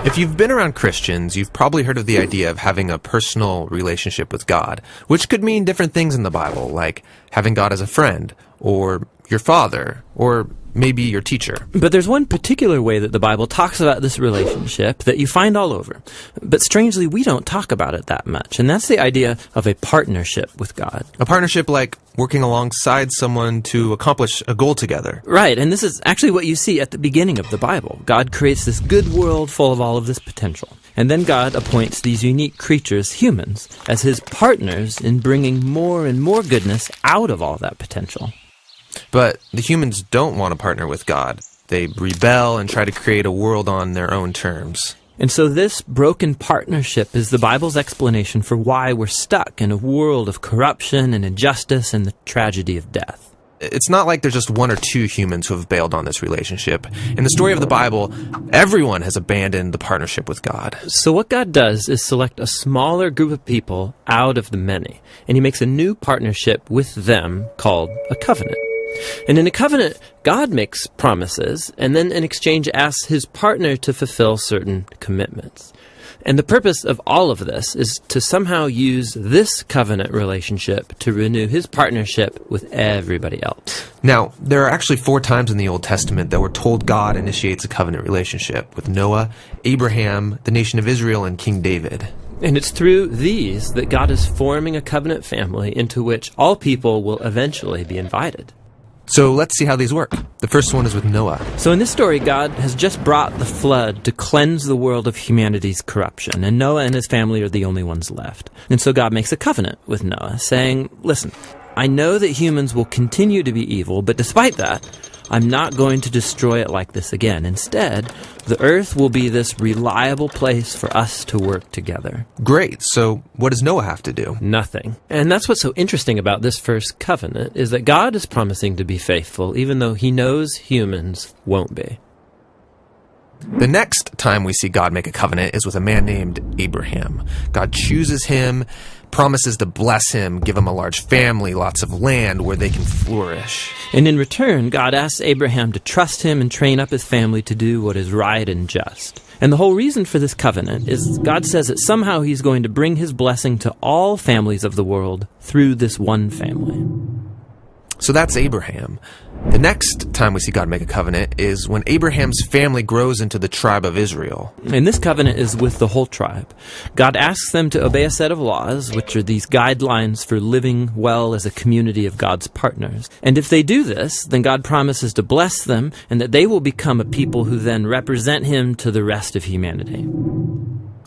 If you've been around Christians, you've probably heard of the idea of having a personal relationship with God, which could mean different things in the Bible, like having God as a friend, or your father, or maybe your teacher. But there's one particular way that the Bible talks about this relationship that you find all over. But strangely, we don't talk about it that much, and that's the idea of a partnership with God. A partnership like working alongside someone to accomplish a goal together. Right, and this is actually what you see at the beginning of the Bible. God creates this good world full of all of this potential. And then God appoints these unique creatures, humans, as his partners in bringing more and more goodness out of all that potential. But the humans don't want to partner with God. They rebel and try to create a world on their own terms. And so this broken partnership is the Bible's explanation for why we're stuck in a world of corruption and injustice and the tragedy of death. It's not like there's just one or two humans who have bailed on this relationship. In the story of the Bible, everyone has abandoned the partnership with God. So what God does is select a smaller group of people out of the many, and he makes a new partnership with them called a covenant. And in a covenant, God makes promises, and then in exchange asks his partner to fulfill certain commitments. And the purpose of all of this is to somehow use this covenant relationship to renew his partnership with everybody else. Now, there are actually 4 times in the Old Testament that we're told God initiates a covenant relationship with Noah, Abraham, the nation of Israel, and King David. And it's through these that God is forming a covenant family into which all people will eventually be invited. So let's see how these work. The first one is with Noah. So in this story, God has just brought the flood to cleanse the world of humanity's corruption, and Noah and his family are the only ones left. And so God makes a covenant with Noah, saying, listen, I know that humans will continue to be evil, but despite that, I'm not going to destroy it like this again. Instead, the earth will be this reliable place for us to work together. Great. So what does Noah have to do? Nothing. And that's what's so interesting about this first covenant, is that God is promising to be faithful, even though he knows humans won't be. The next time we see God make a covenant is with a man named Abraham. God chooses him, promises to bless him, give him a large family, lots of land where they can flourish. And in return, God asks Abraham to trust him and train up his family to do what is right and just. And the whole reason for this covenant is God says that somehow he's going to bring his blessing to all families of the world through this one family. So that's Abraham. The next time we see God make a covenant is when Abraham's family grows into the tribe of Israel. And this covenant is with the whole tribe. God asks them to obey a set of laws, which are these guidelines for living well as a community of God's partners. And if they do this, then God promises to bless them and that they will become a people who then represent him to the rest of humanity.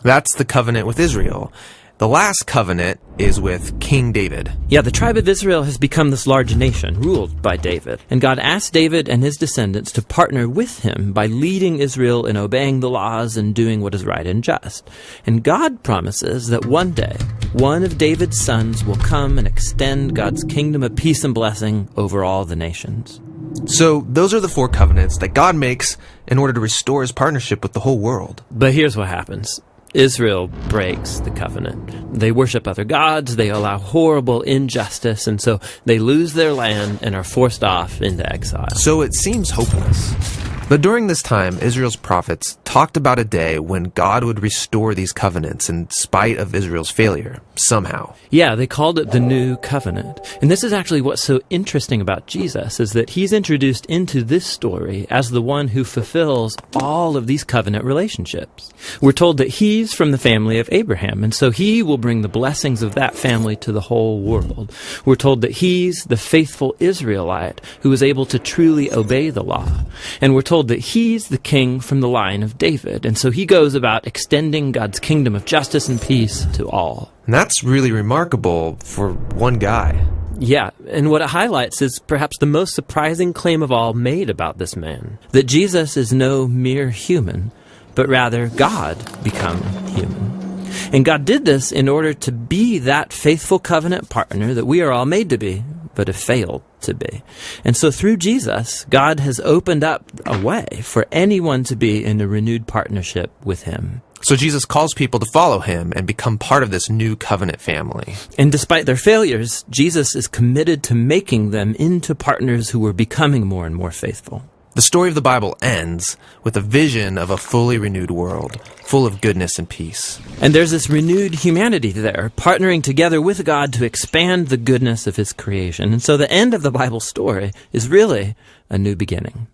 That's the covenant with Israel. The last covenant is with King David. Yeah, the tribe of Israel has become this large nation, ruled by David. And God asked David and his descendants to partner with him by leading Israel in obeying the laws and doing what is right and just. And God promises that one day, one of David's sons will come and extend God's kingdom of peace and blessing over all the nations. So those are the 4 covenants that God makes in order to restore his partnership with the whole world. But here's what happens. Israel breaks the covenant. They worship other gods, they allow horrible injustice, and so they lose their land and are forced off into exile. So it seems hopeless. But during this time, Israel's prophets talked about a day when God would restore these covenants in spite of Israel's failure, somehow. Yeah, they called it the New Covenant. And this is actually what's so interesting about Jesus, is that he's introduced into this story as the one who fulfills all of these covenant relationships. We're told that he's from the family of Abraham, and so he will bring the blessings of that family to the whole world. We're told that he's the faithful Israelite who was able to truly obey the law. And we're told that he's the king from the line of David, and so he goes about extending God's kingdom of justice and peace to all. And that's really remarkable for one guy. Yeah, and what it highlights is perhaps the most surprising claim of all made about this man, that Jesus is no mere human, but rather God become human. And God did this in order to be that faithful covenant partner that we are all made to be, but have failed to be. And so through Jesus, God has opened up a way for anyone to be in a renewed partnership with him. So Jesus calls people to follow him and become part of this new covenant family. And despite their failures, Jesus is committed to making them into partners who are becoming more and more faithful. The story of the Bible ends with a vision of a fully renewed world, full of goodness and peace. And there's this renewed humanity there, partnering together with God to expand the goodness of His creation. And so the end of the Bible story is really a new beginning.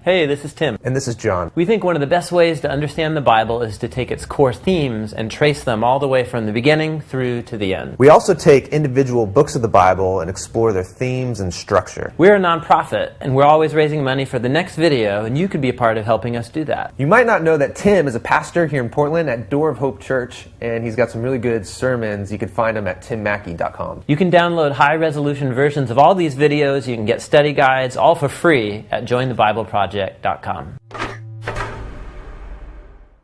Hey, this is Tim. And this is John. We think one of the best ways to understand the Bible is to take its core themes and trace them all the way from the beginning through to the end. We also take individual books of the Bible and explore their themes and structure. We're a nonprofit, and we're always raising money for the next video, and you could be a part of helping us do that. You might not know that Tim is a pastor here in Portland at Door of Hope Church, and he's got some really good sermons. You can find them at timmackey.com. You can download high-resolution versions of all these videos. You can get study guides, all for free at jointhebibleproject.com.